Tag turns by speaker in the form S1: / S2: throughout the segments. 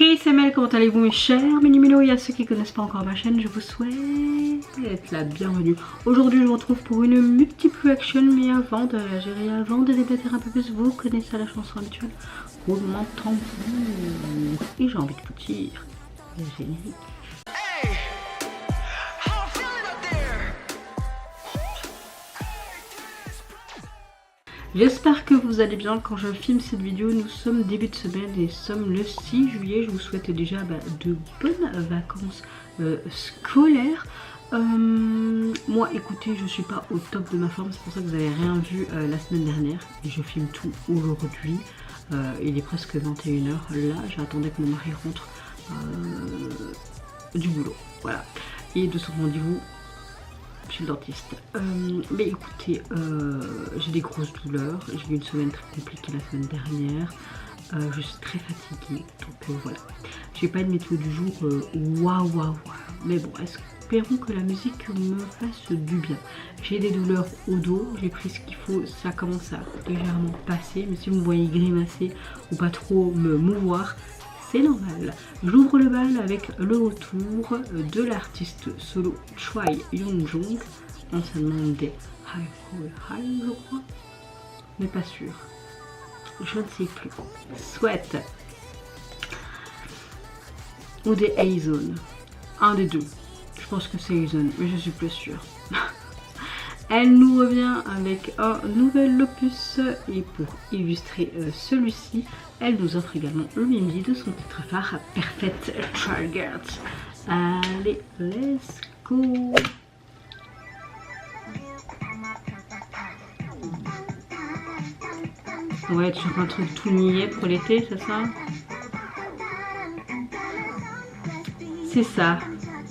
S1: Hey c'est Mel, comment allez-vous mes chers Mini-Minos? Et à ceux qui ne connaissent pas encore ma chaîne, je vous souhaite d'être la bienvenue. Aujourd'hui je vous retrouve pour une multiple action, mais avant de réagir et avant de débattre un peu plus, vous connaissez la chanson habituelle. Roulement de tambour. Et j'ai envie de vous dire, le générique. J'espère que vous allez bien. Quand je filme cette vidéo, nous sommes début de semaine et nous sommes le 6 juillet. Je vous souhaite déjà de bonnes vacances scolaires. Moi écoutez, je suis pas au top de ma forme, c'est pour ça que vous n'avez rien vu la semaine dernière. Et je filme tout aujourd'hui. Il est presque 21 h. Là j'attendais que mon mari rentre du boulot. Voilà. Et de son rendez-vous chez le dentiste. Mais écoutez, j'ai des grosses douleurs, j'ai eu une semaine très compliquée la semaine dernière, je suis très fatiguée, donc voilà. J'ai pas une météo du jour waouh, mais bon, espérons que la musique me fasse du bien. J'ai des douleurs au dos, j'ai pris ce qu'il faut, ça commence à légèrement passer, mais si vous me voyez grimacer ou pas trop me mouvoir, c'est normal. J'ouvre le bal avec le retour de l'artiste solo Choi Young-jung, anciennement des High, je crois, mais pas sûr. Je ne sais plus. Sweat ou des A-Zone, un des deux. Je pense que c'est A-Zone, mais je suis plus sûre. Elle nous revient avec un nouvel opus et pour illustrer celui-ci, elle nous offre également le midi de son titre phare, Perfect Target. Allez, let's go! Ouais, tu cherches un truc tout niais pour l'été, c'est ça? C'est ça.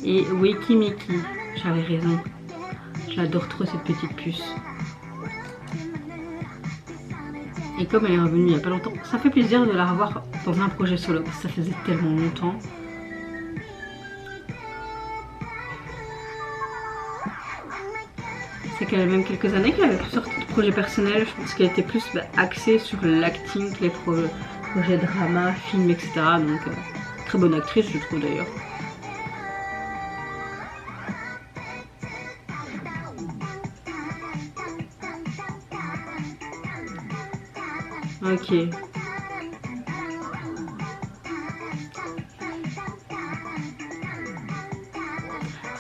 S1: Et Wakey Mickey, j'avais raison. J'adore trop cette petite puce. Et comme elle est revenue il n'y a pas longtemps, ça fait plaisir de la revoir dans un projet solo. Ça faisait tellement longtemps. C'est quand même quelques années qu'elle avait plus sorti de projets personnels. Je pense qu'elle était plus axée sur l'acting, les projets drama, films, etc. Donc très bonne actrice je trouve d'ailleurs. Ok.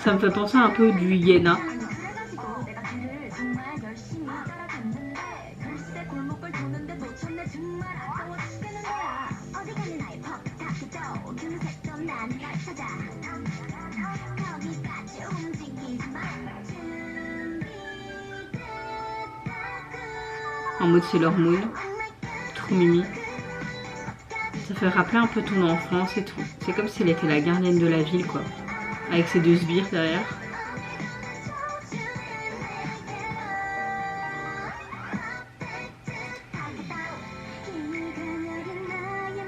S1: Ça me fait penser un peu du Yena. En mode Sailor Moon. Trop mimi. Ça fait rappeler un peu ton enfance et tout. C'est comme si elle était la gardienne de la ville quoi. Avec ses deux sbires derrière.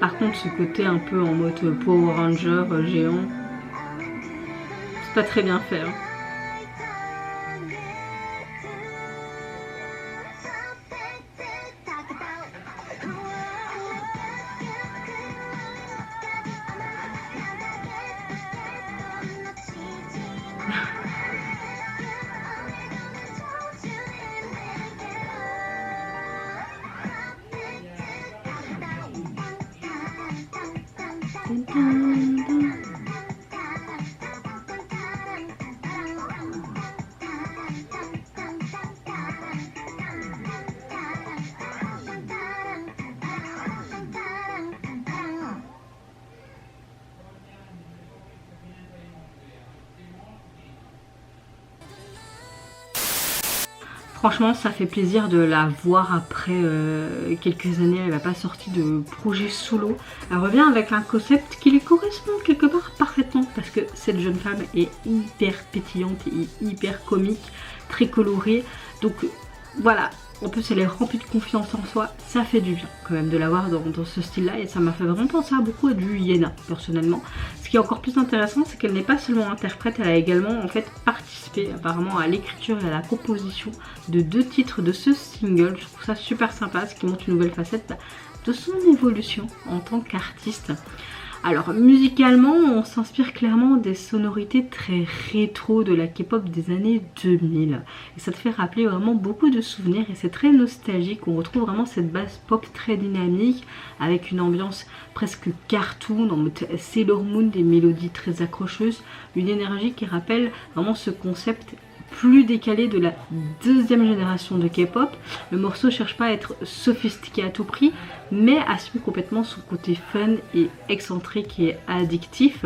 S1: Par contre ce côté un peu en mode Power Ranger géant, c'est pas très bien fait. Hein. Franchement ça fait plaisir de la voir après quelques années. Elle n'a pas sorti de projet solo. Elle revient avec un concept qui lui correspond quelque part parfaitement. Parce que cette jeune femme est hyper pétillante et hyper comique, très colorée. Donc voilà, en plus elle est remplie de confiance en soi. Ça fait du bien quand même de la voir dans ce style là. Et ça m'a fait vraiment penser à beaucoup à du Yena personnellement. Ce qui est encore plus intéressant, c'est qu'elle n'est pas seulement interprète, elle a également en fait participé apparemment à l'écriture et à la composition de 2 titres de ce single. Je trouve ça super sympa, ce qui montre une nouvelle facette de son évolution en tant qu'artiste. Alors musicalement, on s'inspire clairement des sonorités très rétro de la K-pop des années 2000. Et ça te fait rappeler vraiment beaucoup de souvenirs et c'est très nostalgique. On retrouve vraiment cette basse pop très dynamique avec une ambiance presque cartoon, en mode Sailor Moon, des mélodies très accrocheuses, une énergie qui rappelle vraiment ce concept plus décalé de la deuxième génération de K-pop. Le morceau cherche pas à être sophistiqué à tout prix, mais assume complètement son côté fun et excentrique et addictif.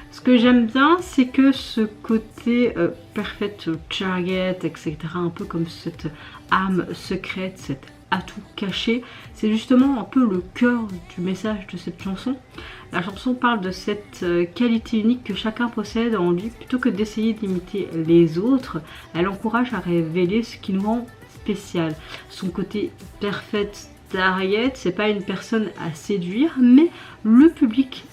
S1: Ce que j'aime bien, c'est que ce côté perfect target, etc., un peu comme cette âme secrète, cette atout caché, c'est justement un peu le cœur du message de cette chanson. La chanson parle de cette qualité unique que chacun possède en lui. Plutôt que d'essayer d'imiter les autres, elle encourage à révéler ce qui nous rend spécial. Son côté perfect target, c'est pas une personne à séduire, mais le public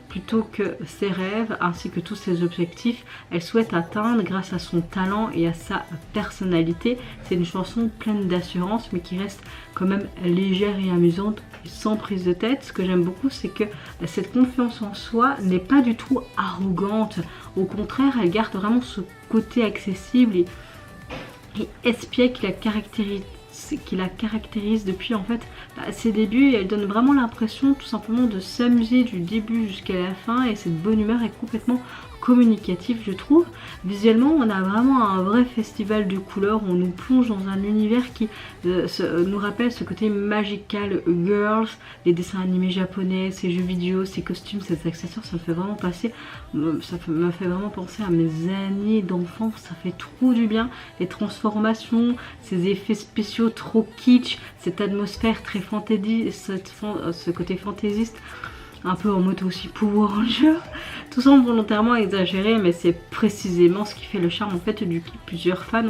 S1: plutôt que ses rêves ainsi que tous ses objectifs, elle souhaite atteindre grâce à son talent et à sa personnalité. C'est une chanson pleine d'assurance mais qui reste quand même légère et amusante et sans prise de tête. Ce que j'aime beaucoup, c'est que cette confiance en soi n'est pas du tout arrogante. Au contraire, elle garde vraiment ce côté accessible et espiègle qui la caractérise depuis en fait ses débuts, et elle donne vraiment l'impression tout simplement de s'amuser du début jusqu'à la fin, et cette bonne humeur est complètement communicative, je trouve. Visuellement, on a vraiment un vrai festival de couleurs, on nous plonge dans un univers qui nous rappelle ce côté magical girls, les dessins animés japonais, ces jeux vidéo, ces costumes, ces accessoires, ça me fait vraiment me fait vraiment penser à mes années d'enfance, ça fait trop du bien. Les transformations, ces effets spéciaux trop kitsch, cette atmosphère très fantasy, ce côté fantaisiste, un peu en mode aussi Power Ranger. Tout semble volontairement exagéré, mais c'est précisément ce qui fait le charme en fait du clip. Plusieurs fans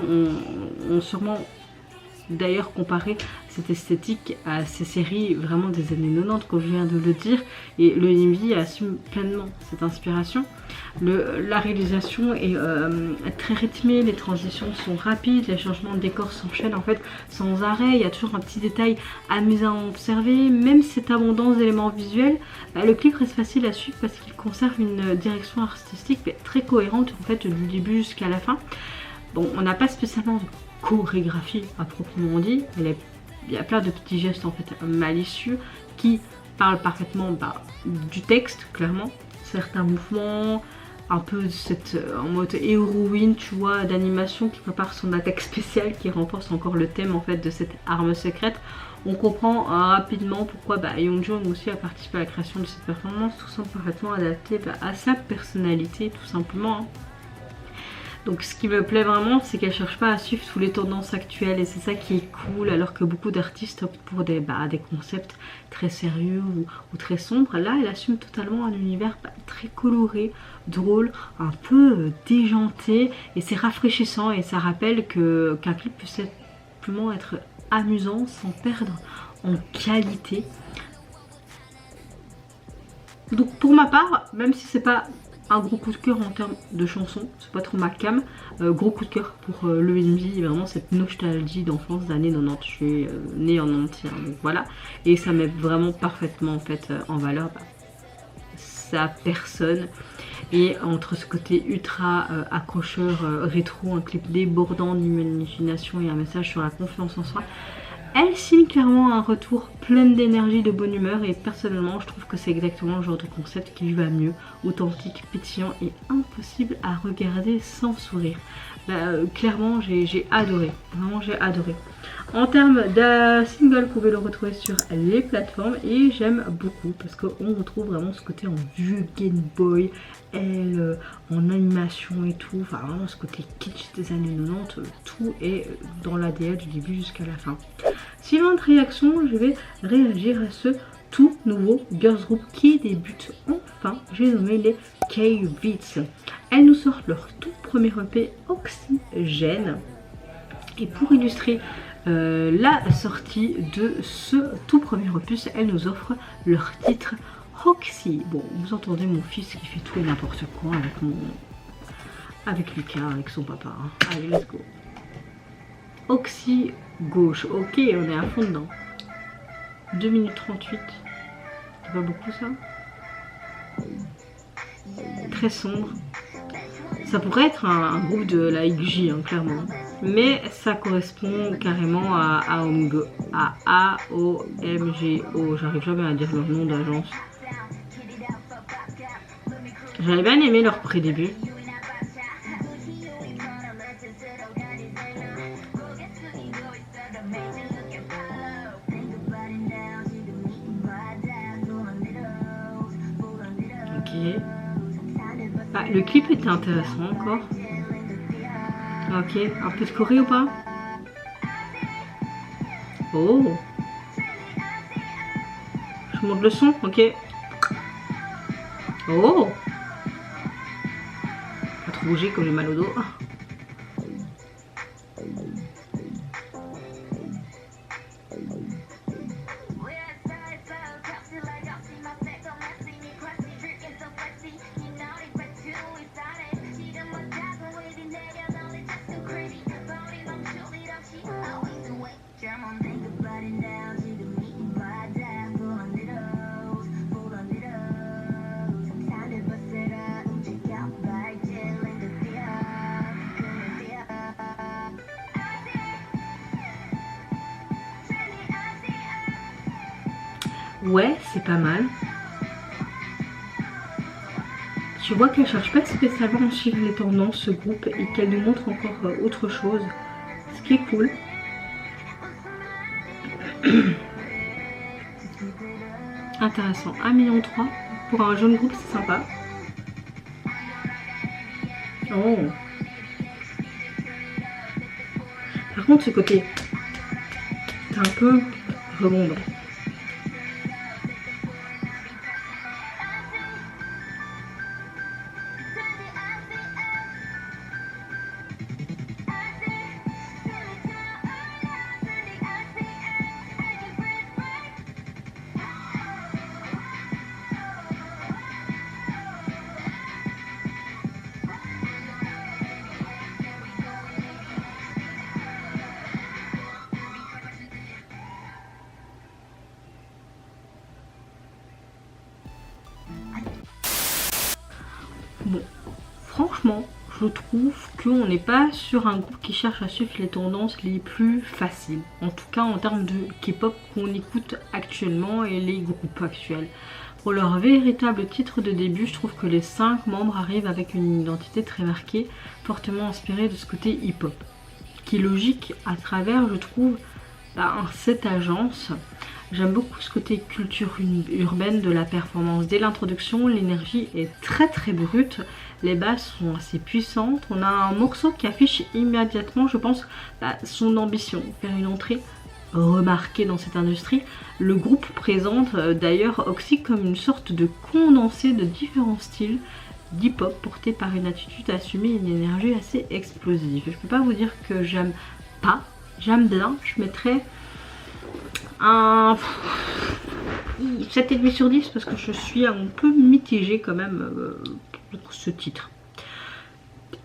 S1: ont sûrement d'ailleurs comparé cette esthétique à ces séries vraiment des années 90, comme je viens de le dire, et le MV assume pleinement cette inspiration. La réalisation est très rythmée, les transitions sont rapides, les changements de décor s'enchaînent en fait sans arrêt. Il y a toujours un petit détail amusant à observer. Même cette abondance d'éléments visuels, le clip reste facile à suivre parce qu'il conserve une direction artistique très cohérente en fait du début jusqu'à la fin. Bon, on n'a pas spécialement de chorégraphie à proprement dit, il y a plein de petits gestes en fait malicieux qui parlent parfaitement du texte, clairement. Certains mouvements, un peu en mode héroïne, tu vois, d'animation qui prépare son attaque spéciale, qui renforce encore le thème en fait de cette arme secrète. On comprend rapidement pourquoi Youngjun aussi a participé à la création de cette performance, tout ça parfaitement adapté à sa personnalité, tout simplement. Hein. Donc ce qui me plaît vraiment, c'est qu'elle cherche pas à suivre tous les tendances actuelles, et c'est ça qui est cool, alors que beaucoup d'artistes optent pour des concepts très sérieux ou très sombres. Là, elle assume totalement un univers très coloré, drôle, un peu déjanté, et c'est rafraîchissant, et ça rappelle qu'un clip peut simplement être amusant sans perdre en qualité. Donc pour ma part, même si c'est pas un gros coup de cœur en termes de chansons, c'est pas trop ma cam, gros coup de cœur pour le MV, vraiment cette nostalgie d'enfance d'années 90, je suis née en 91, donc voilà, et ça met vraiment parfaitement en fait en valeur sa personne, et entre ce côté ultra accrocheur rétro, un clip débordant d'imagination et un message sur la confiance en soi. Elle signe clairement un retour plein d'énergie, de bonne humeur, et personnellement je trouve que c'est exactement le genre de concept qui lui va mieux, authentique, pétillant et impossible à regarder sans sourire. Clairement j'ai adoré, vraiment j'ai adoré. En termes de single, vous pouvez le retrouver sur les plateformes, et j'aime beaucoup parce qu'on retrouve vraiment ce côté en vieux Game Boy, elle en animation et tout, enfin vraiment ce côté kitsch des années 90, tout est dans l'ADN du début jusqu'à la fin. Suivante réaction, je vais réagir à ce tout nouveau girls group qui débute enfin, j'ai nommé les K-Beats. Elles nous sortent leur tout premier EP Oxygène, et pour illustrer la sortie de ce tout premier opus, elles nous offrent leur titre Oxy. Bon, vous entendez mon fils qui fait tout et n'importe quoi avec Lucas, avec son papa. Hein. Allez, let's go. Oxy gauche, ok, on est à fond dedans. 2 minutes 38, c'est pas beaucoup ça? très sombre. Ça pourrait être un groupe de la XJ, hein, clairement. Mais ça correspond carrément à AOMGO. À AOMGO. J'arrive jamais à dire leur nom d'agence. J'avais bien aimé leur pré-début. Ok. Ah, le clip était intéressant encore. Ok, un peu de choré ou pas? Oh! Je monte le son, ok. Oh! Pas trop bouger comme j'ai mal au dos. Ouais, c'est pas mal. Tu vois qu'elle cherche pas spécialement à suivre les tendances, ce groupe, et qu'elle nous montre encore autre chose. Ce qui est cool. Intéressant. 1,3 million. Pour un jeune groupe, c'est sympa. Oh. Par contre, ce côté, c'est un peu rebondant. Bon, franchement, je trouve qu'on n'est pas sur un groupe qui cherche à suivre les tendances les plus faciles. En tout cas, en termes de K-pop qu'on écoute actuellement et les groupes actuels. Pour leur véritable titre de début, je trouve que les 5 membres arrivent avec une identité très marquée, fortement inspirée de ce côté hip-hop. Qui est logique à travers, je trouve, cette agence. J'aime beaucoup ce côté culture urbaine de la performance. Dès l'introduction, l'énergie est très brute. Les basses sont assez puissantes. On a un morceau qui affiche immédiatement, je pense, son ambition. Faire une entrée remarquée dans cette industrie. Le groupe présente d'ailleurs Oxy comme une sorte de condensé de différents styles d'hip-hop porté par une attitude assumée et une énergie assez explosive. Je peux pas vous dire que j'aime pas. J'aime bien. Je mettrais un 7,5 sur 10 parce que je suis un peu mitigée quand même pour ce titre.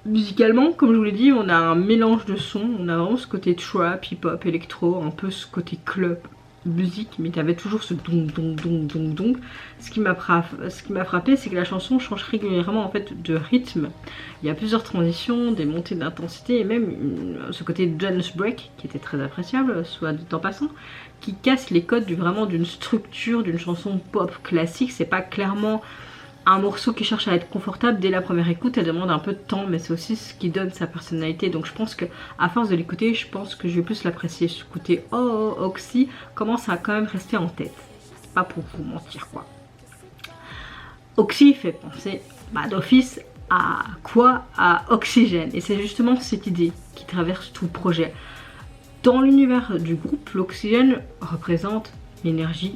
S1: Musicalement, comme je vous l'ai dit, on a un mélange de sons. On a vraiment ce côté trap, hip-hop, électro, un peu ce côté club, musique, mais tu avais toujours ce dong. Ce qui m'a frappé, c'est que la chanson change régulièrement en fait de rythme. Il y a plusieurs transitions, des montées d'intensité et même ce côté dance break qui était très appréciable, soit de temps passant, qui casse les codes vraiment d'une structure d'une chanson pop classique. C'est pas clairement un morceau qui cherche à être confortable dès la première écoute. Elle demande un peu de temps, mais c'est aussi ce qui donne sa personnalité. Donc je pense que à force de l'écouter, je pense que je vais plus l'apprécier. Ce côté Oxy commence à quand même rester en tête. C'est pas pour vous mentir quoi. Oxy fait penser d'office à quoi? À Oxygène. Et c'est justement cette idée qui traverse tout le projet. Dans l'univers du groupe, l'oxygène représente l'énergie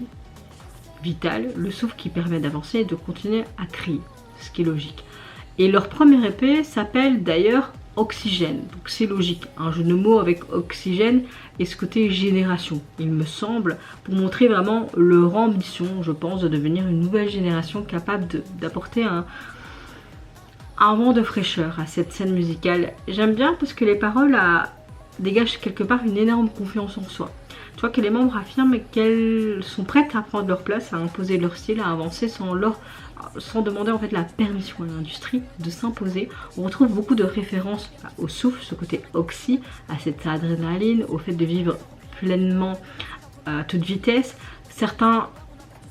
S1: vitale, le souffle qui permet d'avancer et de continuer à crier, ce qui est logique. Et leur premier EP s'appelle d'ailleurs Oxygène, donc c'est logique, un jeu de mots avec oxygène et ce côté génération, il me semble, pour montrer vraiment leur ambition, je pense, de devenir une nouvelle génération capable d'apporter un vent de fraîcheur à cette scène musicale. J'aime bien parce que les paroles dégagent quelque part une énorme confiance en soi. Tu vois que les membres affirment qu'elles sont prêtes à prendre leur place, à imposer leur style, à avancer sans demander en fait la permission à l'industrie de s'imposer. On retrouve beaucoup de références au souffle, ce côté oxy, à cette adrénaline, au fait de vivre pleinement à toute vitesse. Certains,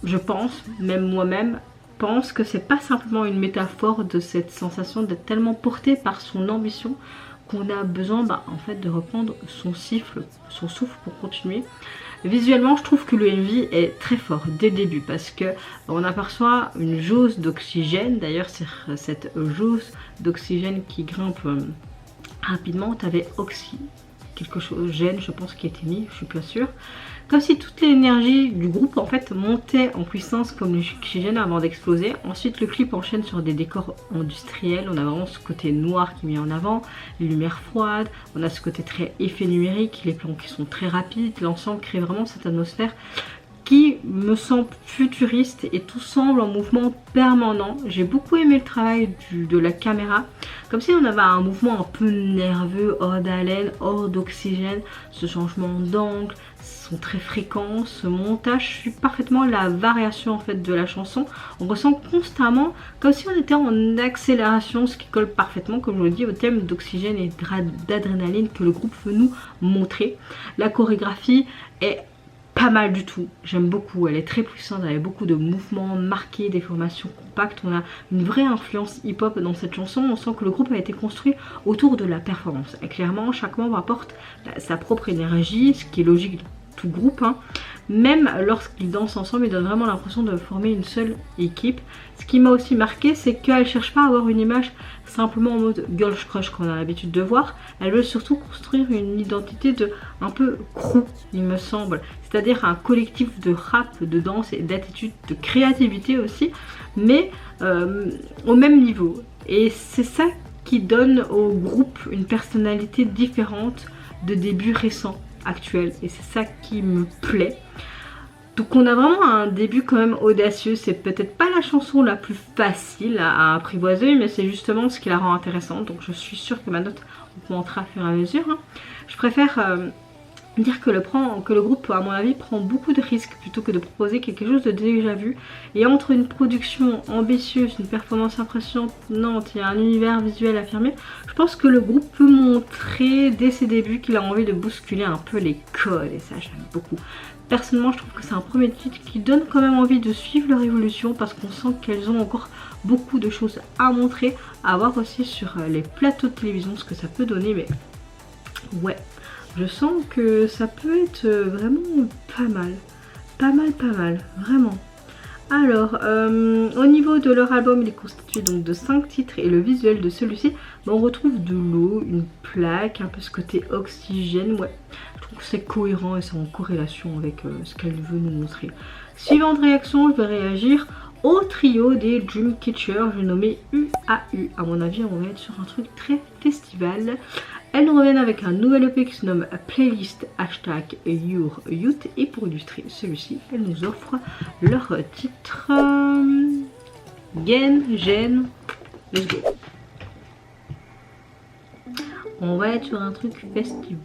S1: je pense, même moi-même, pense que c'est pas simplement une métaphore de cette sensation d'être tellement porté par son ambition qu'on a besoin en fait de reprendre son souffle pour continuer. Visuellement, je trouve que le MV est très fort dès le début parce que on aperçoit une jauge d'oxygène. D'ailleurs, c'est cette jauge d'oxygène qui grimpe rapidement. Tu avais quelque chose, gène, je pense, qui était mis, je suis pas sûre. Comme si toute l'énergie du groupe en fait montait en puissance comme l'oxygène avant d'exploser. Ensuite le clip enchaîne sur des décors industriels. On a vraiment ce côté noir qui est mis en avant, les lumières froides, on a ce côté très effet numérique, les plans qui sont très rapides. L'ensemble crée vraiment cette atmosphère qui me semble futuriste et tout semble en mouvement permanent. J'ai beaucoup aimé le travail de la caméra, comme si on avait un mouvement un peu nerveux, hors d'haleine, hors d'oxygène. Ce changement d'angle sont très fréquents, ce montage suit parfaitement la variation en fait de la chanson. On ressent constamment comme si on était en accélération, ce qui colle parfaitement, comme je le dis, au thème d'oxygène et d'adrénaline que le groupe veut nous montrer. La chorégraphie est pas mal du tout, j'aime beaucoup, elle est très puissante, elle a beaucoup de mouvements marqués, des formations compactes. On a une vraie influence hip-hop dans cette chanson. On sent que le groupe a été construit autour de la performance et clairement chaque membre apporte sa propre énergie, ce qui est logique dans tout groupe, hein. Même lorsqu'ils dansent ensemble, ils donnent vraiment l'impression de former une seule équipe. Ce qui m'a aussi marqué, c'est qu'elle ne cherche pas à avoir une image simplement en mode girl crush qu'on a l'habitude de voir. Elle veut surtout construire une identité de un peu crew, il me semble. C'est-à-dire un collectif de rap, de danse et d'attitude, de créativité aussi, mais au même niveau. Et c'est ça qui donne au groupe une personnalité différente de débuts récents, actuels. Et c'est ça qui me plaît. Donc on a vraiment un début quand même audacieux. C'est peut-être pas la chanson la plus facile à apprivoiser, mais c'est justement ce qui la rend intéressante. Donc je suis sûre que ma note augmentera au fur et à mesure, hein. Je préfère dire que le groupe, à mon avis, prend beaucoup de risques plutôt que de proposer quelque chose de déjà vu. Et entre une production ambitieuse, une performance impressionnante et un univers visuel affirmé, je pense que le groupe peut montrer dès ses débuts qu'il a envie de bousculer un peu les codes, et ça j'aime beaucoup. Personnellement, je trouve que c'est un premier titre qui donne quand même envie de suivre leur évolution parce qu'on sent qu'elles ont encore beaucoup de choses à montrer, à voir aussi sur les plateaux de télévision, ce que ça peut donner. Mais ouais, je sens que ça peut être vraiment pas mal, vraiment. Alors, au niveau de leur album, il est constitué donc de 5 titres et le visuel de celui-ci, on retrouve de l'eau, une plaque, un peu ce côté oxygène, ouais. Je trouve que c'est cohérent et c'est en corrélation avec ce qu'elle veut nous montrer. Suivante réaction, je vais réagir au trio des Dreamcatcher, je vais nommer UAU. À mon avis, on va être sur un truc très festival. Elles nous reviennent avec un nouvel EP qui se nomme Playlist #YourYouth et pour illustrer celui-ci, elles nous offrent leur titre Gen. Let's go. On va être sur un truc festival.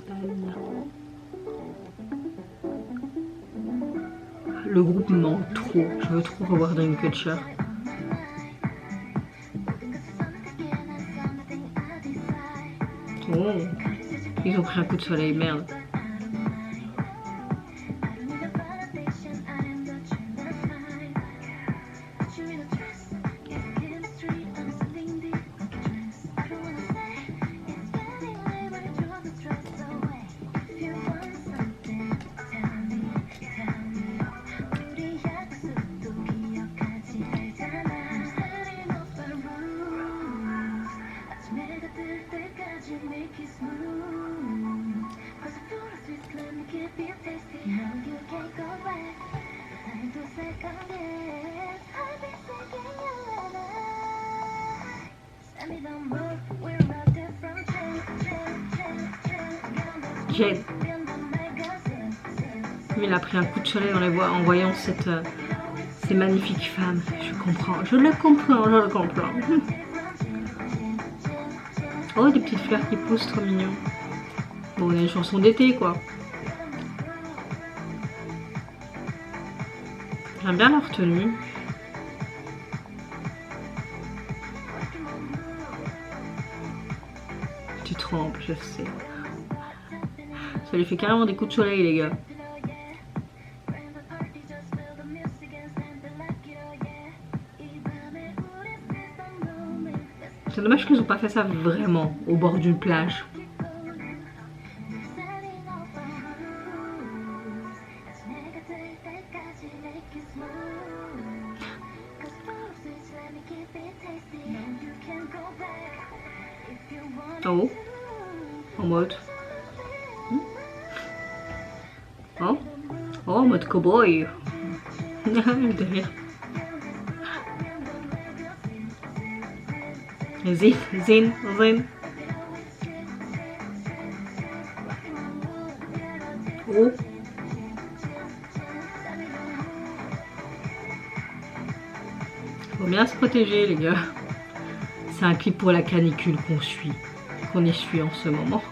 S1: Le groupe me manque trop, je veux trop revoir Dreamcatcher. Oh, ils ont pris un coup de soleil, merde. Jen. Il a pris un coup de soleil en voyant ces magnifiques femmes. Je le comprends. Oh, des petites fleurs qui poussent, trop mignon. Bon, on a une chanson d'été, quoi. J'aime bien leur tenue. Tu trembles, je sais. Ça lui fait carrément des coups de soleil, les gars. C'est dommage qu'ils n'ont pas fait ça vraiment au bord d'une plage. Oh, en mode. Oh, oh, en mode cowboy. Derrière. Zin. Oh. Faut bien se protéger, les gars. C'est un clip pour la canicule qu'on essuie en ce moment.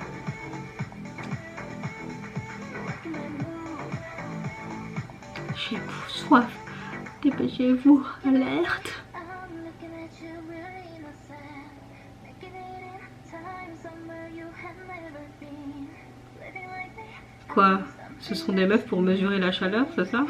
S1: J'ai soif. Dépêchez-vous, alerte. Quoi? Ce sont des meufs pour mesurer la chaleur, c'est ça?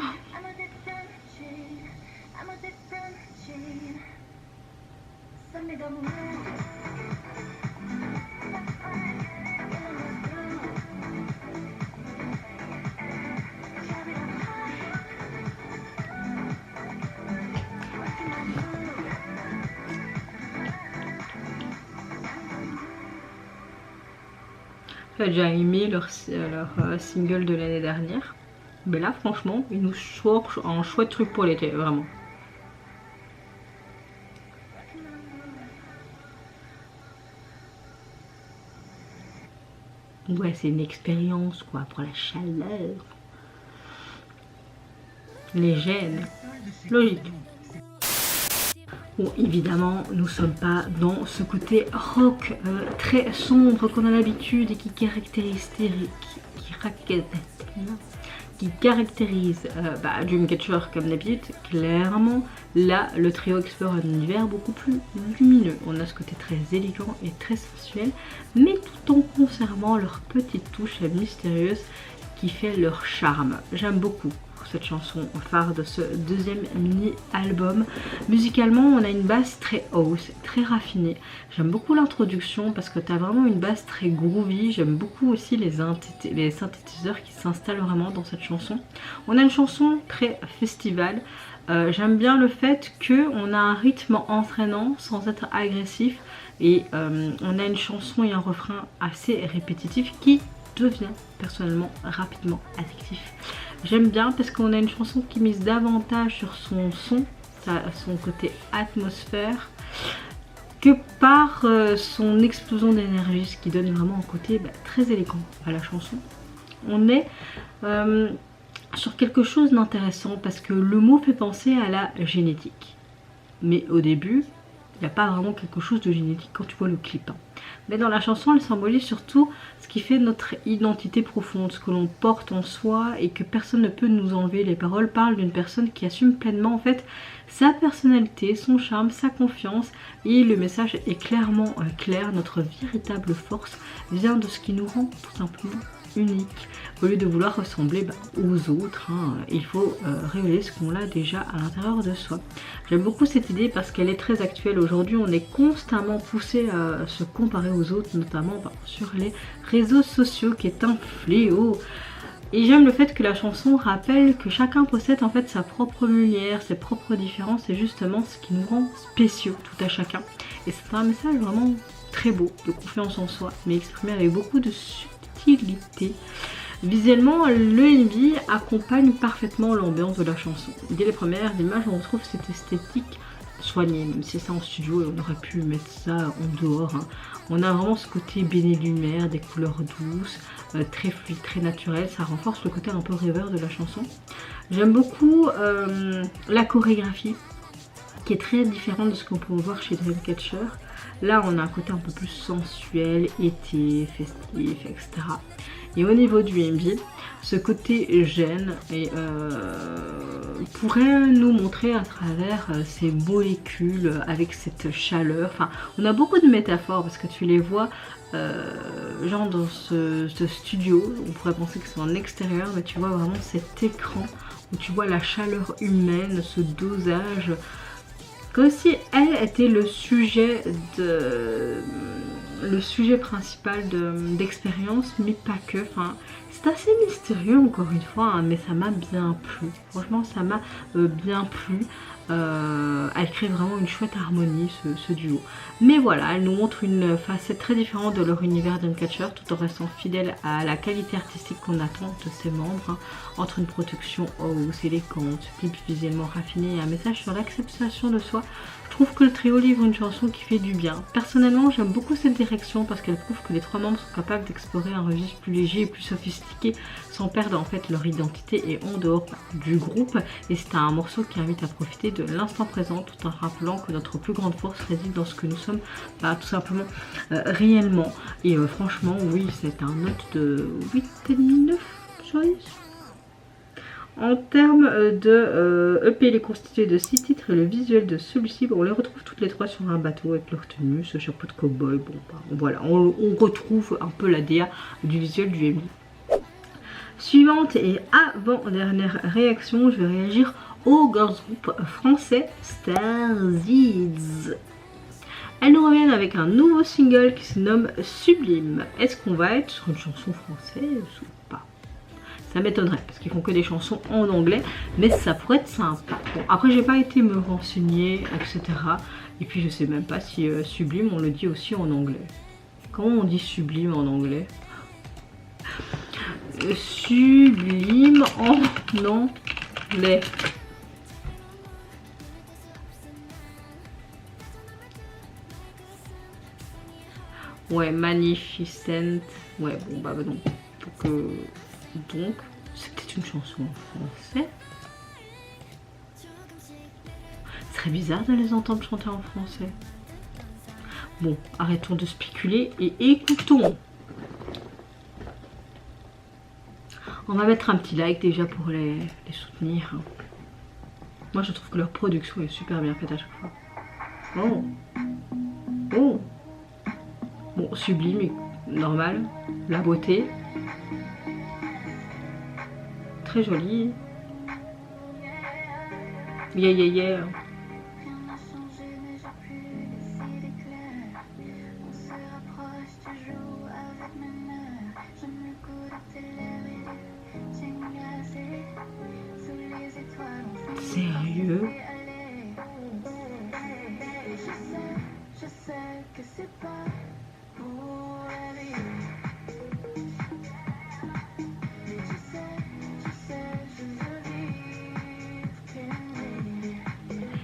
S1: J'ai déjà aimé leur single de l'année dernière. Mais là, franchement, ils nous sortent un chouette truc pour l'été, vraiment. Ouais, c'est une expérience, quoi, pour la chaleur. Les gènes. Logique. Bon, évidemment, nous sommes pas dans ce côté rock très sombre qu'on a l'habitude et qui caractérise Dreamcatcher comme d'habitude. Clairement, là, le trio explore un univers beaucoup plus lumineux. On a ce côté très élégant et très sensuel, mais tout en conservant leur petite touche mystérieuse qui fait leur charme. J'aime beaucoup cette chanson phare de ce deuxième mini-album. Musicalement, on a une basse très house, très raffinée. J'aime beaucoup l'introduction parce que tu as vraiment une basse très groovy. J'aime beaucoup aussi les synthétiseurs qui s'installent vraiment dans cette chanson. On a une chanson très festival. J'aime bien le fait qu'on a un rythme entraînant sans être agressif. Et on a une chanson et un refrain assez répétitif qui devient personnellement rapidement addictif. J'aime bien parce qu'on a une chanson qui mise davantage sur son son côté atmosphère, que par son explosion d'énergie, ce qui donne vraiment un côté très élégant à la chanson. On est sur quelque chose d'intéressant parce que le mot fait penser à la génétique. Mais au début, il n'y a pas vraiment quelque chose de génétique quand tu vois le clip. Mais dans la chanson, elle symbolise surtout ce qui fait notre identité profonde, ce que l'on porte en soi et que personne ne peut nous enlever. Les paroles parlent d'une personne qui assume pleinement en fait sa personnalité, son charme, sa confiance, et le message est clairement clair. Notre véritable force vient de ce qui nous rend tout simplement unique. Au lieu de vouloir ressembler aux autres, il faut révéler ce qu'on a déjà à l'intérieur de soi. J'aime beaucoup cette idée parce qu'elle est très actuelle. Aujourd'hui, on est constamment poussé à se comparer aux autres, notamment sur les réseaux sociaux, qui est un fléau. Et j'aime le fait que la chanson rappelle que chacun possède en fait sa propre lumière, ses propres différences, c'est justement ce qui nous rend spéciaux, tout à chacun. Et c'est un message vraiment très beau, de confiance en soi, mais exprimé avec beaucoup de subtilité. Visuellement, le MV accompagne parfaitement l'ambiance de la chanson. Dès les premières images, on retrouve cette esthétique soignée, même si c'est ça en studio et on aurait pu mettre ça en dehors. On a vraiment ce côté baigné de lumière, des couleurs douces, très fluide, très naturel. Ça renforce le côté un peu rêveur de la chanson. J'aime beaucoup la chorégraphie, qui est très différente de ce qu'on peut voir chez Dreamcatcher. Là, on a un côté un peu plus sensuel, été, festif, etc. Et au niveau du MV, ce côté gêne et pourrait nous montrer à travers ces molécules avec cette chaleur. Enfin, on a beaucoup de métaphores parce que tu les vois genre dans ce studio. On pourrait penser que c'est en extérieur, mais tu vois vraiment cet écran où tu vois la chaleur humaine, ce dosage. Comme si elle était le sujet principal d'expérience, mais pas que. Enfin, c'est assez mystérieux encore une fois, hein, mais ça m'a bien plu. Franchement, ça m'a bien plu. Elle crée vraiment une chouette harmonie, ce duo. Mais voilà, elle nous montre une facette très différente de leur univers Dreamcatcher, tout en restant fidèle à la qualité artistique qu'on attend de ses membres, hein, entre une production hausse, élégante, clip visuellement raffiné et un message sur l'acceptation de soi. Je trouve que le trio livre une chanson qui fait du bien. Personnellement, j'aime beaucoup cette direction parce qu'elle prouve que les trois membres sont capables d'explorer un registre plus léger et plus sophistiqué sans perdre en fait leur identité et en dehors du groupe. Et c'est un morceau qui invite à profiter de l'instant présent tout en rappelant que notre plus grande force réside dans ce que nous sommes tout simplement réellement. Et franchement, oui, c'est un note de 8 et 9 sur 10. En termes de EP, il est constitué de 6 titres et le visuel de celui-ci, on les retrouve toutes les trois sur un bateau avec leur tenue, ce chapeau de cow-boy. Bon, bah, voilà, on retrouve un peu la DA du visuel du MV. Suivante et avant-dernière réaction, je vais réagir au girls group français Starzids. Elles nous reviennent avec un nouveau single qui se nomme Sublime. Est-ce qu'on va être sur une chanson française ou pas? Ça m'étonnerait parce qu'ils font que des chansons en anglais, mais ça pourrait être sympa. Bon, après j'ai pas été me renseigner, etc. Et puis je sais même pas si Sublime on le dit aussi en anglais. Comment on dit sublime en anglais? Sublime en anglais. Ouais, magnificent. Ouais, bon bah non. Donc, c'était une chanson en français. Ce serait bizarre de les entendre chanter en français. Bon, arrêtons de spéculer et écoutons. On va mettre un petit like déjà pour les soutenir. Moi je trouve que leur production est super bien faite à chaque fois. Oh. Oh. Bon, sublime, normal. La beauté. Très jolie. Yeah yeah yeah. Sérieux?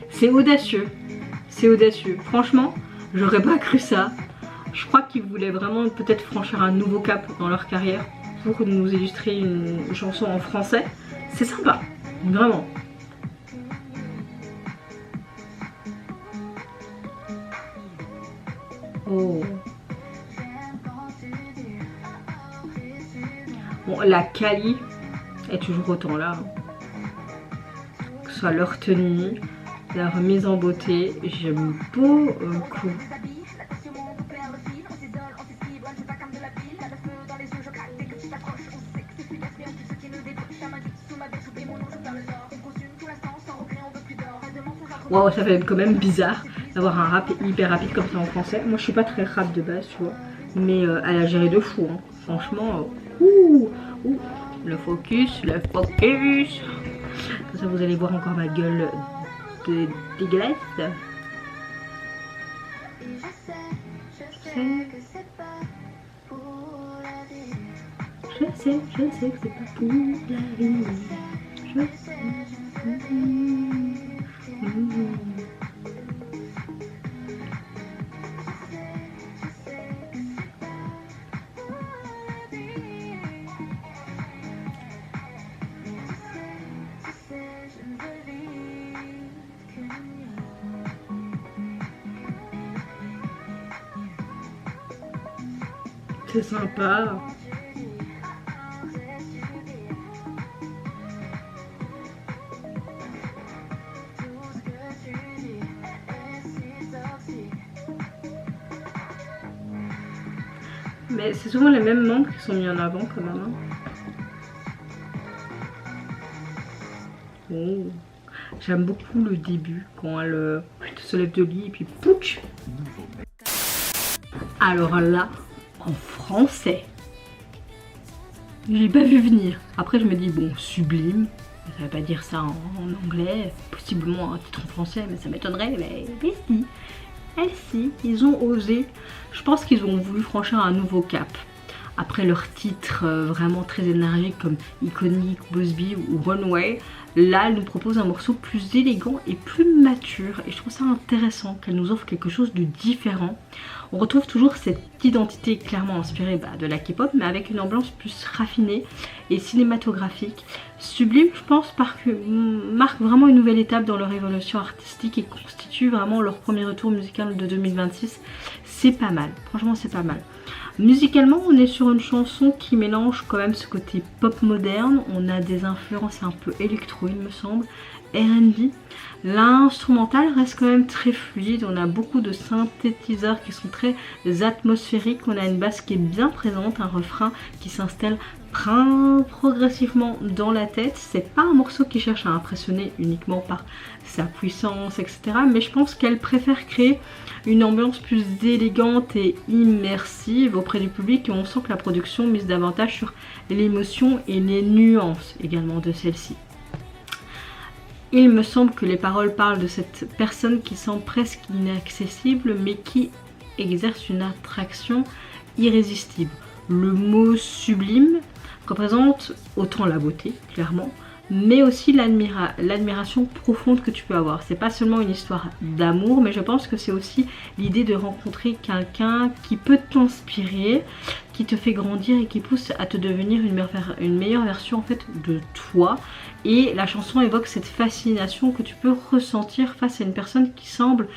S1: C'est audacieux, c'est audacieux. Franchement, j'aurais pas cru ça. Je crois qu'ils voulaient vraiment peut-être franchir un nouveau cap dans leur carrière pour nous illustrer une chanson en français. C'est sympa, vraiment. Oh. Bon, la quali est toujours autant là. Que ce soit leur tenue, la remise en beauté, j'aime beaucoup. Waouh, ça fait quand même bizarre d'avoir un rap hyper rapide comme ça en français. Moi je suis pas très rap de base, tu vois. Mais elle a géré de fou, hein. Franchement, le focus, le focus. Comme ça vous allez voir encore ma gueule dégueulasse. Je sais que c'est pas pour la vie. Je sais. C'est sympa. Mais c'est souvent les mêmes membres qui sont mis en avant quand même. Hein. Oh. J'aime beaucoup le début quand elle se lève de lit et puis pouch. Alors là, en français, j'ai pas vu venir. Après je me dis bon, sublime, ça veut pas dire ça en anglais, possiblement un titre en français, mais ça m'étonnerait, mais si. Si, ils ont osé. Je pense qu'ils ont voulu franchir un nouveau cap. Après leurs titres vraiment très énergiques comme Iconic, Boss Bee ou Runway, là elle nous propose un morceau plus élégant et plus mature et je trouve ça intéressant qu'elle nous offre quelque chose de différent. On retrouve toujours cette identité clairement inspirée de la K-pop mais avec une ambiance plus raffinée et cinématographique. Sublime, je pense, marque vraiment une nouvelle étape dans leur évolution artistique et constitue vraiment leur premier retour musical de 2026. C'est pas mal, franchement c'est pas mal. Musicalement, on est sur une chanson qui mélange quand même ce côté pop moderne. On a des influences un peu électro, il me semble, R&B. L'instrumental reste quand même très fluide. On a beaucoup de synthétiseurs qui sont très atmosphériques. On a une basse qui est bien présente, un refrain qui s'installe progressivement dans la tête. C'est pas un morceau qui cherche à impressionner uniquement par sa puissance, etc. Mais je pense qu'elle préfère créer une ambiance plus élégante et immersive auprès du public et on sent que la production mise davantage sur l'émotion et les nuances également de celle-ci. Il me semble que les paroles parlent de cette personne qui semble presque inaccessible mais qui exerce une attraction irrésistible. Le mot sublime représente autant la beauté, clairement, mais aussi l'admiration profonde que tu peux avoir. C'est pas seulement une histoire d'amour, mais je pense que c'est aussi l'idée de rencontrer quelqu'un qui peut t'inspirer, qui te fait grandir et qui pousse à te devenir une meilleure version en fait de toi. Et la chanson évoque cette fascination que tu peux ressentir face à une personne qui semble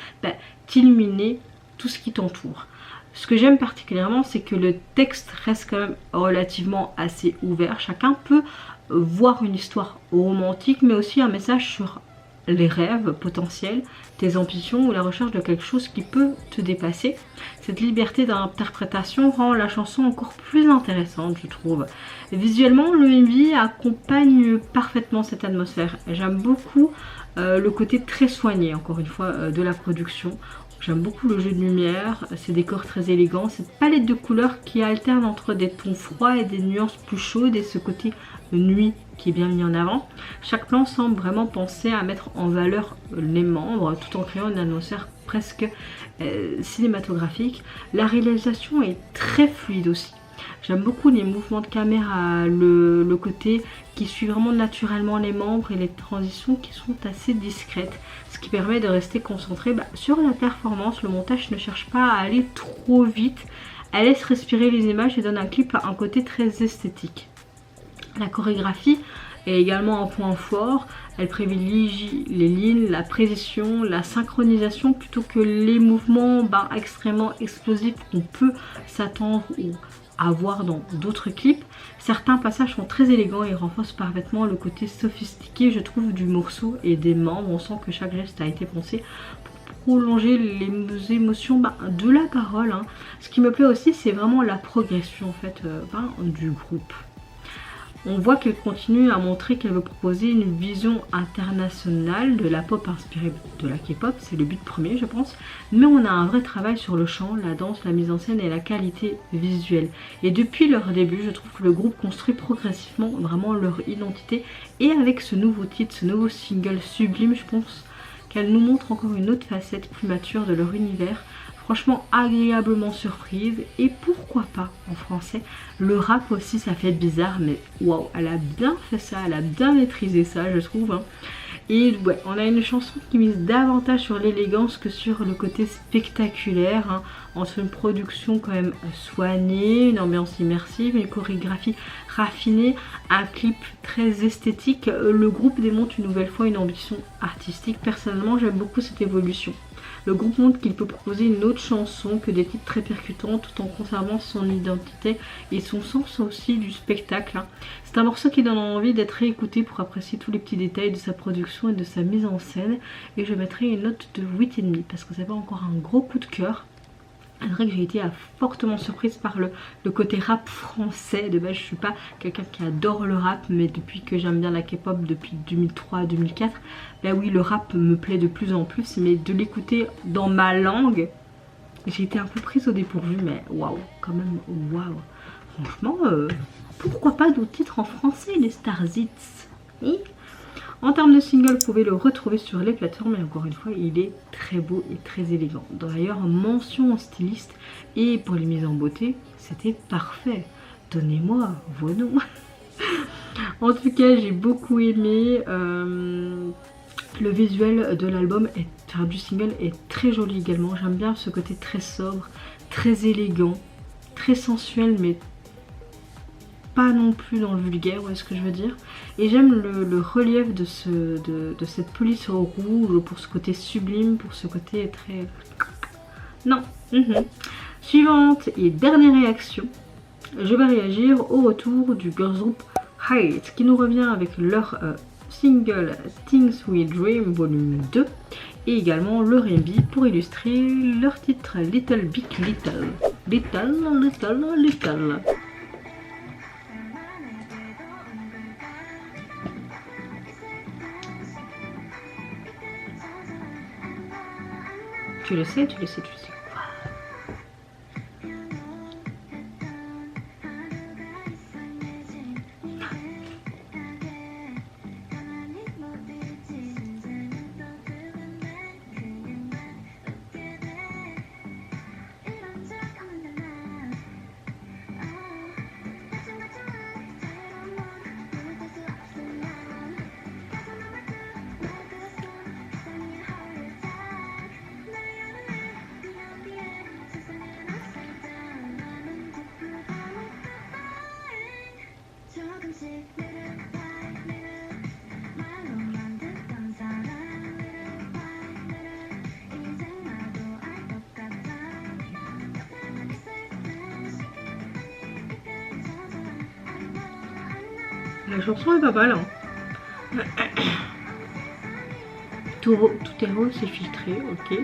S1: t'illuminer tout ce qui t'entoure. Ce que j'aime particulièrement, c'est que le texte reste quand même relativement assez ouvert. Chacun peut voir une histoire romantique, mais aussi un message sur les rêves potentiels, tes ambitions ou la recherche de quelque chose qui peut te dépasser. Cette liberté d'interprétation rend la chanson encore plus intéressante, je trouve. Visuellement, le MV accompagne parfaitement cette atmosphère. J'aime beaucoup le côté très soigné, encore une fois, de la production. J'aime beaucoup le jeu de lumière, ces décors très élégants, cette palette de couleurs qui alterne entre des tons froids et des nuances plus chaudes et ce côté nuit qui est bien mis en avant. Chaque plan semble vraiment penser à mettre en valeur les membres tout en créant une atmosphère presque cinématographique. La réalisation est très fluide aussi. J'aime beaucoup les mouvements de caméra, le côté qui suit vraiment naturellement les membres et les transitions qui sont assez discrètes. Ce qui permet de rester concentré sur la performance. Le montage ne cherche pas à aller trop vite. Elle laisse respirer les images et donne un clip à un côté très esthétique. La chorégraphie est également un point fort. Elle privilégie les lignes, la précision, la synchronisation plutôt que les mouvements extrêmement explosifs qu'on peut s'attendre ou à voir dans d'autres clips. Certains passages sont très élégants et renforcent parfaitement le côté sophistiqué, je trouve, du morceau et des membres. On sent que chaque geste a été pensé pour prolonger les émotions de la parole. Hein. Ce qui me plaît aussi, c'est vraiment la progression en fait, du groupe. On voit qu'elle continue à montrer qu'elle veut proposer une vision internationale de la pop inspirée de la K-pop, c'est le but premier je pense, mais on a un vrai travail sur le chant, la danse, la mise en scène et la qualité visuelle. Et depuis leur début, je trouve que le groupe construit progressivement vraiment leur identité et avec ce nouveau titre, ce nouveau single Sublime, je pense qu'elle nous montre encore une autre facette plus mature de leur univers. Franchement agréablement surprise et pourquoi pas en français. Le rap aussi ça fait bizarre mais waouh, elle a bien fait ça, elle a bien maîtrisé ça je trouve. Hein. Et ouais, on a une chanson qui mise davantage sur l'élégance que sur le côté spectaculaire. Hein, entre une production quand même soignée, une ambiance immersive, une chorégraphie raffinée, un clip très esthétique. Le groupe démontre une nouvelle fois une ambition artistique. Personnellement j'aime beaucoup cette évolution. Le groupe montre qu'il peut proposer une autre chanson que des titres très percutants tout en conservant son identité et son sens aussi du spectacle. C'est un morceau qui donne envie d'être réécouté pour apprécier tous les petits détails de sa production et de sa mise en scène. Et je mettrai une note de 8,5 parce que c'est pas encore un gros coup de cœur. C'est vrai que j'ai été fortement surprise par le côté rap français. De base je suis pas quelqu'un qui adore le rap, mais depuis que j'aime bien la K-pop depuis 2003-2004, bah oui, le rap me plaît de plus en plus, mais de l'écouter dans ma langue, j'ai été un peu prise au dépourvu, mais waouh, quand même waouh. Franchement, pourquoi pas d'autres titres en français, les Starzits, oui. En termes de single, vous pouvez le retrouver sur les plateformes et encore une fois, il est très beau et très élégant. D'ailleurs, mention au styliste et pour les mises en beauté, c'était parfait. Donnez-moi vos noms. En tout cas, j'ai beaucoup aimé. Le visuel de l'album, enfin du single, est très joli également. J'aime bien ce côté très sobre, très élégant, très sensuel, mais pas non plus dans le vulgaire, ouais, ce que je veux dire. Et j'aime le relief de cette police au rouge, pour ce côté sublime, pour ce côté très... Non. Suivante et dernière réaction, je vais réagir au retour du girls group Height, qui nous revient avec leur single Things We Dream volume 2 et également le R&B pour illustrer leur titre Little Big Little. Little. Tu le sais quoi. La chanson est pas mal, hein. Tout est rose, c'est filtré, ok.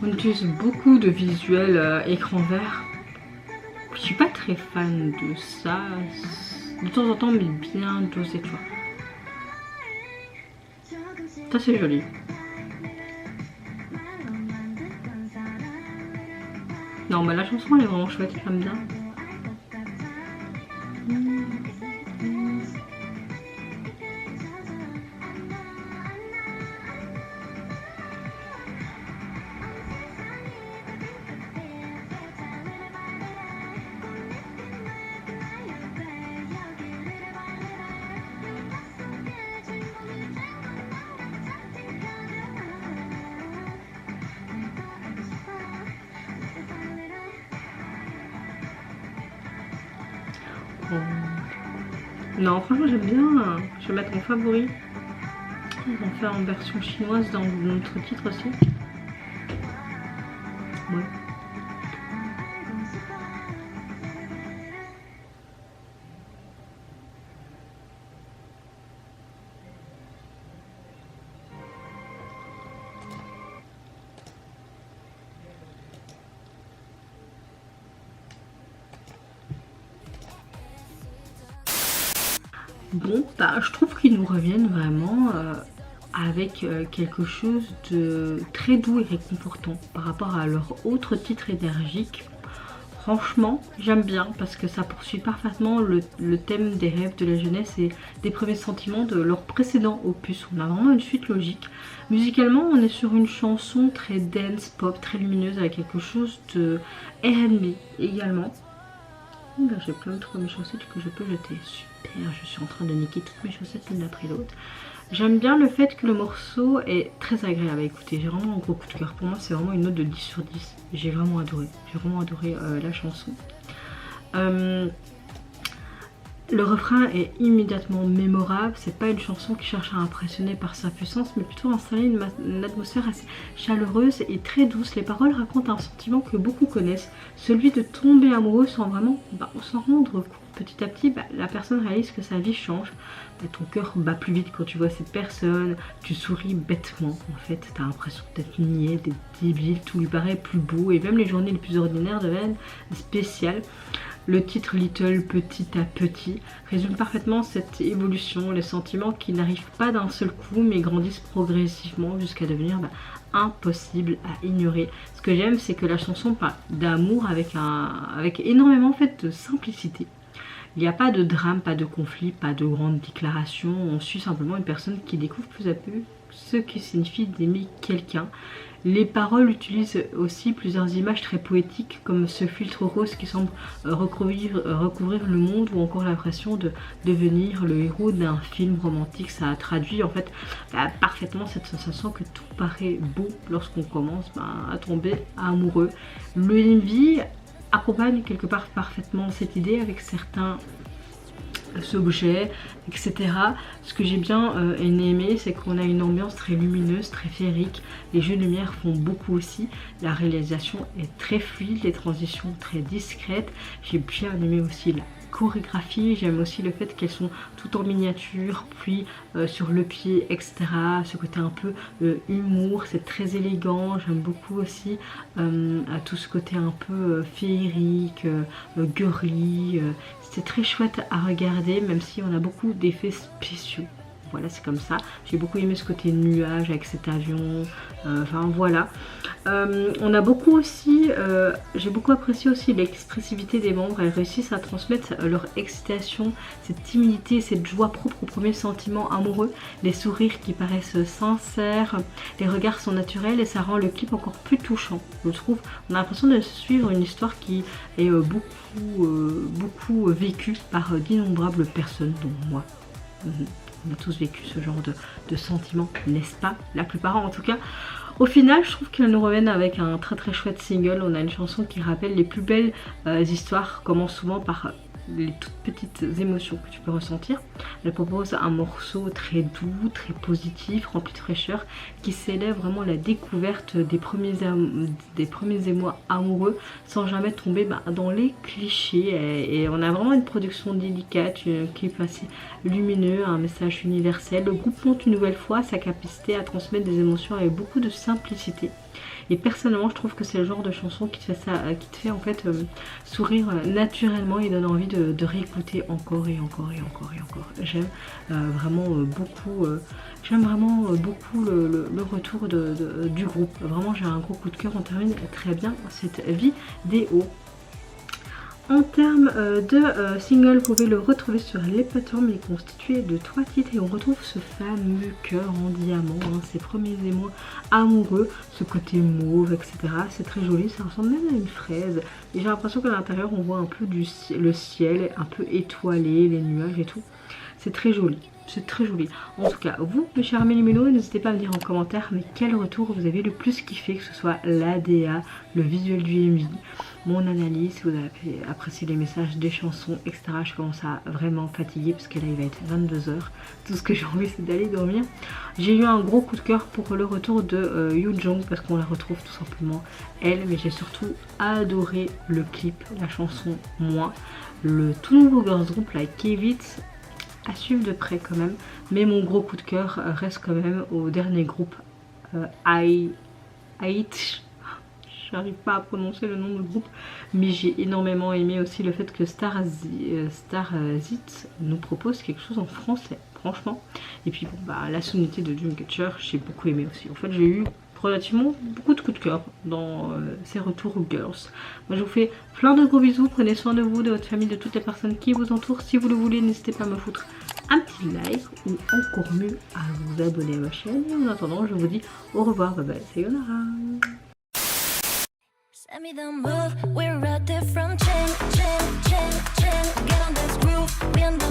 S1: On utilise beaucoup de visuels écran vert. Je suis pas très fan de ça. De temps en temps, mais bien dosé, tu vois. Ça c'est joli. Non, mais la chanson elle est vraiment chouette, j'aime bien. Non, franchement j'aime bien. Je vais mettre en favori. Ils vont faire en version chinoise dans notre titre aussi. Ouais. Bon, bah, je trouve qu'ils nous reviennent vraiment avec quelque chose de très doux et réconfortant par rapport à leur autre titre énergique. Franchement, j'aime bien parce que ça poursuit parfaitement le thème des rêves de la jeunesse et des premiers sentiments de leur précédent opus. On a vraiment une suite logique. Musicalement, on est sur une chanson très dance, pop, très lumineuse avec quelque chose de R&B également. Là, j'ai plein de trucs mes chaussettes que je peux jeter. Super, je suis en train de niquer toutes mes chaussettes l'une après l'autre. J'aime bien le fait que le morceau est très agréable à écouter. J'ai vraiment un gros coup de cœur. Pour moi, c'est vraiment une note de 10 sur 10. J'ai vraiment adoré. J'ai vraiment adoré la chanson. Le refrain est immédiatement mémorable. C'est pas une chanson qui cherche à impressionner par sa puissance, mais plutôt à installer une atmosphère assez chaleureuse et très douce. Les paroles racontent un sentiment que beaucoup connaissent, celui de tomber amoureux sans vraiment s'en rendre compte. Petit à petit, la personne réalise que sa vie change. Ton cœur bat plus vite quand tu vois cette personne. Tu souris bêtement. En fait, tu as l'impression d'être niais, d'être débile. Tout lui paraît plus beau. Et même les journées les plus ordinaires deviennent spéciales. Le titre Little, petit à petit, résume parfaitement cette évolution, les sentiments qui n'arrivent pas d'un seul coup mais grandissent progressivement jusqu'à devenir impossible à ignorer. Ce que j'aime, c'est que la chanson parle d'amour avec énormément en fait, de simplicité. Il n'y a pas de drame, pas de conflit, pas de grandes déclarations. On suit simplement une personne qui découvre peu à peu ce qui signifie d'aimer quelqu'un. Les paroles utilisent aussi plusieurs images très poétiques comme ce filtre rose qui semble recouvrir le monde ou encore l'impression de devenir le héros d'un film romantique. Ça traduit en fait parfaitement cette sensation que tout paraît beau lorsqu'on commence à tomber amoureux. Le MV accompagne quelque part parfaitement cette idée avec certains objets, etc. Ce que j'ai bien aimé, c'est qu'on a une ambiance très lumineuse, très féerique. Les jeux de lumière font beaucoup aussi. La réalisation est très fluide, les transitions très discrètes. J'ai bien aimé aussi la chorégraphie. J'aime aussi le fait qu'elles sont toutes en miniature, puis sur le pied, etc. Ce côté un peu humour, c'est très élégant. J'aime beaucoup aussi tout ce côté un peu féerique, girly. C'est très chouette à regarder, même si on a beaucoup d'effets spéciaux. Voilà, c'est comme ça. J'ai beaucoup aimé ce côté nuage avec cet avion. Enfin voilà. On a beaucoup aussi, j'ai beaucoup apprécié aussi l'expressivité des membres. Elles réussissent à transmettre leur excitation, cette timidité, cette joie propre au premier sentiment amoureux. Les sourires qui paraissent sincères, les regards sont naturels et ça rend le clip encore plus touchant. Je trouve, on a l'impression de suivre une histoire qui est beaucoup vécue par d'innombrables personnes, dont moi. On a tous vécu ce genre de sentiments, n'est-ce pas? La plupart en tout cas. Au final, je trouve qu'elles nous reviennent avec un très très chouette single. On a une chanson qui rappelle les plus belles histoires, commence souvent par les toutes petites émotions que tu peux ressentir. Elle propose un morceau très doux, très positif, rempli de fraîcheur, qui célèbre vraiment la découverte des premiers émois amoureux sans jamais tomber dans les clichés. Et on a vraiment une production délicate, un clip assez lumineux, un message universel. Le groupe montre une nouvelle fois sa capacité à transmettre des émotions avec beaucoup de simplicité. Et personnellement, je trouve que c'est le genre de chanson qui te fait en fait sourire naturellement et donne envie de réécouter encore et encore et encore et encore. J'aime vraiment beaucoup, le retour du groupe. Vraiment, j'ai un gros coup de cœur. On termine très bien cette vidéo. En termes de single, vous pouvez le retrouver sur les plateformes. Il est constitué de 3 titres et on retrouve ce fameux cœur en diamant, ses premiers émois amoureux, ce côté mauve, etc. C'est très joli, ça ressemble même à une fraise. Et j'ai l'impression qu'à l'intérieur on voit un peu le ciel, un peu étoilé, les nuages et tout. C'est très joli. C'est très joli. En tout cas, vous, mes chers Mélimélos, n'hésitez pas à me dire en commentaire mais quel retour vous avez le plus kiffé, que ce soit l'ADA, le visuel du MV, mon analyse, si vous avez apprécié les messages des chansons, etc. Je commence à vraiment fatiguer parce que là il va être 22 h. Tout ce que j'ai envie c'est d'aller dormir. J'ai eu un gros coup de cœur pour le retour de Yoo-jung parce qu'on la retrouve tout simplement elle, mais j'ai surtout adoré le clip, la chanson moins. Le tout nouveau girls group, like Kevitz, à suivre de près quand même, mais mon gros coup de cœur reste quand même au dernier groupe H. J'arrive pas à prononcer le nom du groupe, mais j'ai énormément aimé aussi le fait que Starzit nous propose quelque chose en français, franchement. Et puis bon, la sonorité de Dreamcatcher, j'ai beaucoup aimé aussi. En fait, j'ai eu relativement beaucoup de coups de cœur dans ces retours aux girls. Moi je vous fais plein de gros bisous, prenez soin de vous, de votre famille, de toutes les personnes qui vous entourent. Si vous le voulez, n'hésitez pas à me foutre un petit like ou encore mieux à vous abonner à ma chaîne. Et en attendant, je vous dis au revoir, bye bye, sayonara. Send me the move, we're out there from chain.
S2: viendo